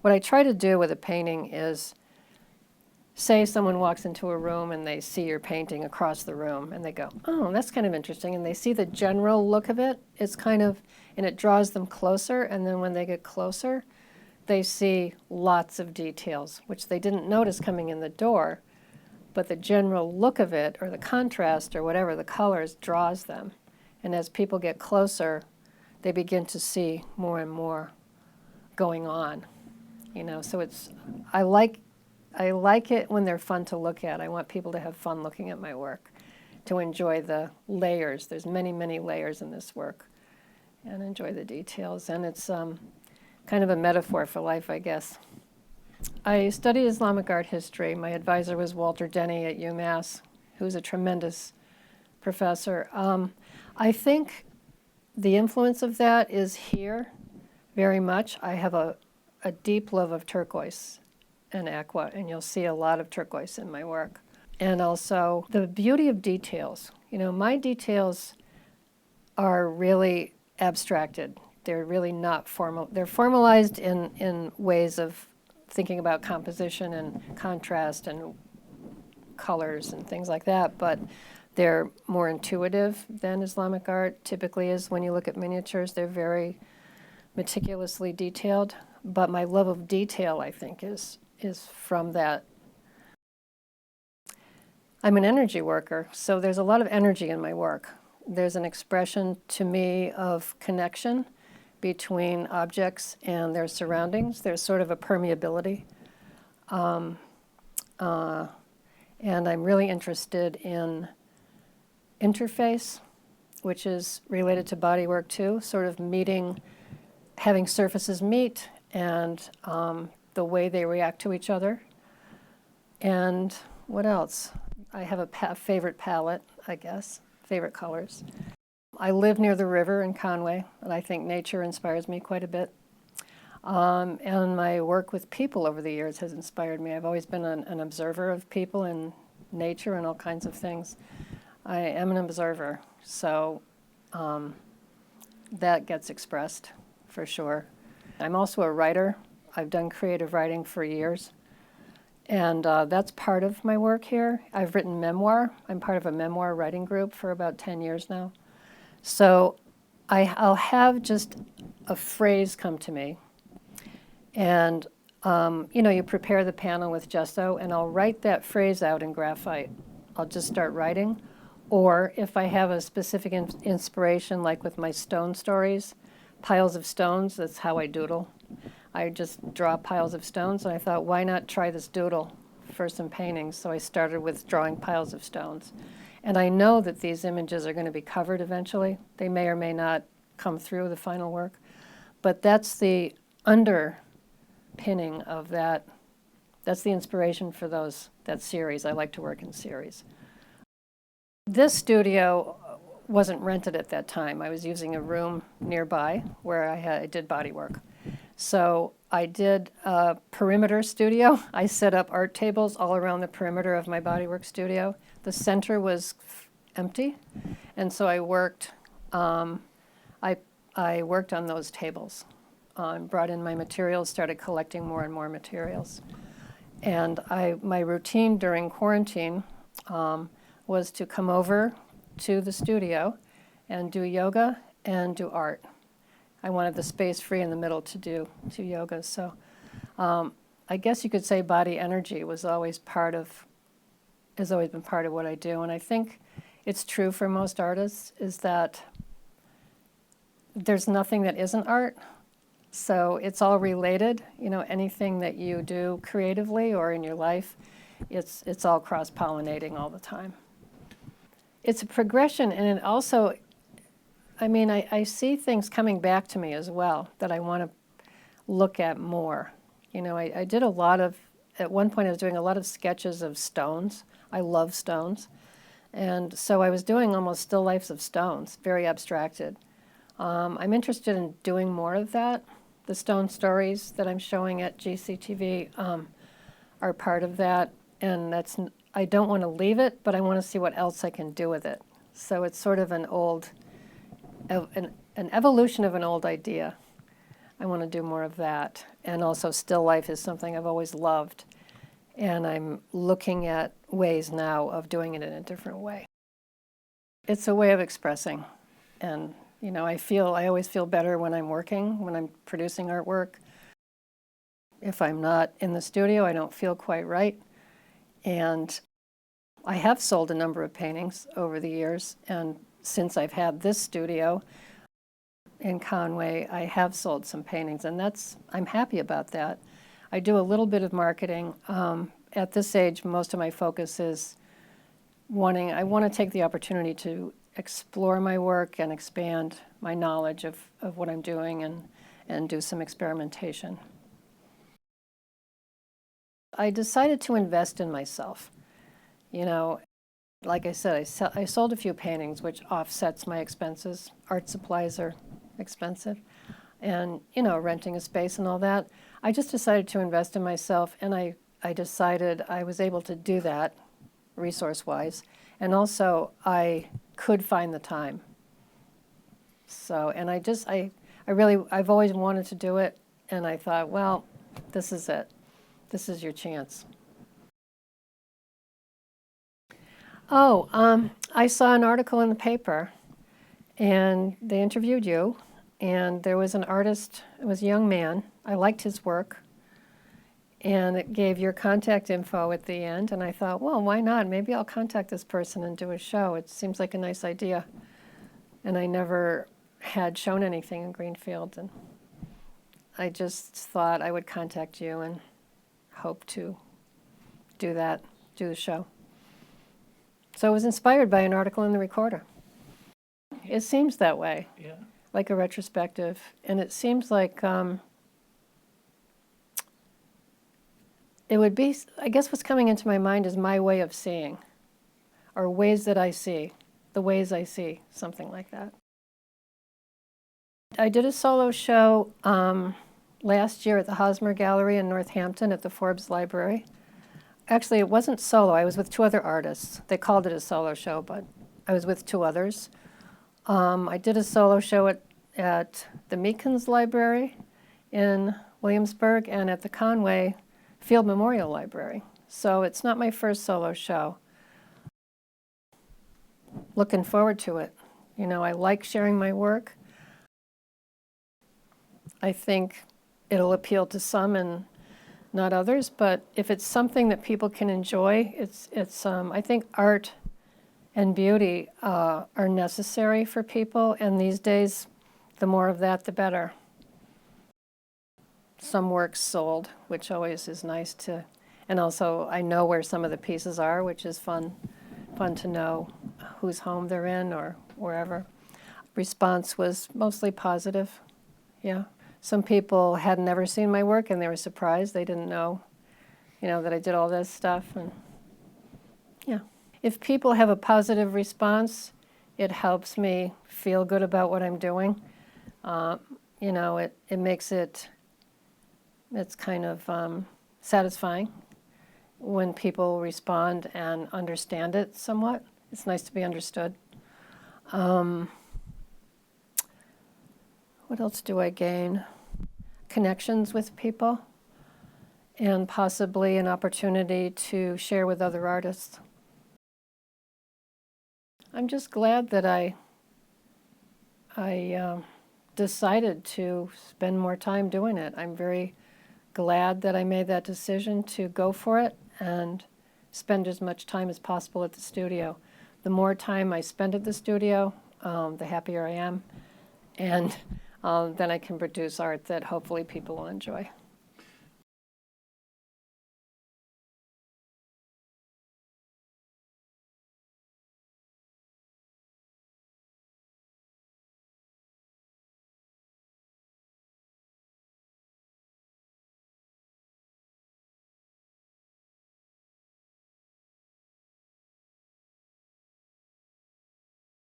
what I try to do with a painting is, say someone walks into a room and they see your painting across the room and they go, oh, that's kind of interesting. And they see the general look of it. It's kind of, and it draws them closer. And then when they get closer, they see lots of details, which they didn't notice coming in the door. But the general look of it, or the contrast, or whatever, the colors, draws them. And as people get closer, they begin to see more and more going on. So it's, I like it when they're fun to look at. I want people to have fun looking at my work, to enjoy the layers. There's many, many layers in this work, and enjoy the details. And it's kind of a metaphor for life, I guess. I studied Islamic art history. My advisor was Walter Denny at UMass, who's a tremendous professor. I think the influence of that is here very much. I have a deep love of turquoise and aqua, and you'll see a lot of turquoise in my work. And also the beauty of details. My details are really abstracted. They're really not formal. They're formalized in ways of thinking about composition and contrast and colors and things like that, but they're more intuitive than Islamic art typically is. When you look at miniatures, they're very meticulously detailed, but my love of detail, I think, is from that. I'm an energy worker, so there's a lot of energy in my work. There's an expression to me of connection between objects and their surroundings. There's sort of a permeability. And I'm really interested in interface, which is related to bodywork too, sort of having surfaces meet and the way they react to each other. And what else? I have a favorite palette, I guess, favorite colors. I live near the river in Conway, and I think nature inspires me quite a bit. And my work with people over the years has inspired me. I've always been an observer of people and nature and all kinds of things. I am an observer, so that gets expressed for sure. I'm also a writer. I've done creative writing for years, and that's part of my work here. I've written memoir. I'm part of a memoir writing group for about 10 years now. So I'll have just a phrase come to me, and you prepare the panel with gesso, and I'll write that phrase out in graphite. I'll just start writing. Or if I have a specific inspiration, like with my stone stories, piles of stones, that's how I doodle. I just draw piles of stones, and I thought, why not try this doodle for some paintings? So I started with drawing piles of stones. And I know that these images are going to be covered eventually. They may or may not come through the final work. But that's the underpinning of that. That's the inspiration for that series. I like to work in series. This studio wasn't rented at that time. I was using a room nearby where I did body work. So I did a perimeter studio. I set up art tables all around the perimeter of my bodywork studio. The center was empty, and so I worked. I worked on those tables, brought in my materials, started collecting more and more materials, and my routine during quarantine was to come over to the studio and do yoga and do art. I wanted the space free in the middle to do yoga. So I guess you could say body energy has always been part of what I do. And I think it's true for most artists, is that there's nothing that isn't art. So it's all related. Anything that you do creatively or in your life, it's all cross-pollinating all the time. It's a progression, and it also, I see things coming back to me as well that I want to look at more. I did at one point I was doing a lot of sketches of stones. I love stones. And so I was doing almost still lifes of stones, very abstracted. I'm interested in doing more of that. The stone stories that I'm showing at GCTV are part of that, and I don't want to leave it, but I want to see what else I can do with it. So it's sort of an evolution of an old idea. I want to do more of that. And also still life is something I've always loved. And I'm looking at ways now of doing it in a different way. It's a way of expressing. And, you know, I always feel better when I'm working, when I'm producing artwork. If I'm not in the studio, I don't feel quite right. And I have sold a number of paintings over the years. And since I've had this studio in Conway, I have sold some paintings. And I'm happy about that. I do a little bit of marketing. At this age, most of my focus is I want to take the opportunity to explore my work and expand my knowledge of what I'm doing and do some experimentation. I decided to invest in myself. You know, like I said, I sold a few paintings, which offsets my expenses. Art supplies are expensive. And, you know, renting a space and all that. I just decided to invest in myself, and I decided I was able to do that resource-wise. And also, I could find the time. So, and I've always wanted to do it, and I thought, well, this is it. This is your chance. Oh, I saw an article in the paper, and they interviewed you, and there was an artist, it was a young man. I liked his work, and it gave your contact info at the end, and I thought, well, why not? Maybe I'll contact this person and do a show. It seems like a nice idea. And I never had shown anything in Greenfield, and I just thought I would contact you and hope to do the show. So it was inspired by an article in the Recorder. It seems that way, Yeah. like a retrospective, and it seems like it would be, I guess what's coming into my mind is my way of seeing, or ways that I see, the ways I see, something like that. I did a solo show last year at the Hosmer Gallery in Northampton at the Forbes Library. Actually, it wasn't solo. I was with two other artists. They called it a solo show, but I was with two others. I did a solo show at the Meekins Library in Williamsburg and at the Conway Field Memorial Library. So it's not my first solo show. Looking forward to it. You know, I like sharing my work. I think it'll appeal to some and not others, but if it's something that people can enjoy, I think art and beauty are necessary for people, and these days, the more of that, the better. Some work's sold, which always is nice to, and also I know where some of the pieces are, which is fun to know whose home they're in or wherever. Response was mostly positive, yeah. Some people had never seen my work and they were surprised. They didn't know, you know, that I did all this stuff, and yeah. If people have a positive response, it helps me feel good about what I'm doing. You know, it makes it's kind of satisfying when people respond and understand it somewhat. It's nice to be understood. What else do I gain? Connections with people, and possibly an opportunity to share with other artists. I'm just glad that I decided to spend more time doing it. I'm very glad that I made that decision to go for it and spend as much time as possible at the studio. The more time I spend at the studio, the happier I am, and then I can produce art that hopefully people will enjoy.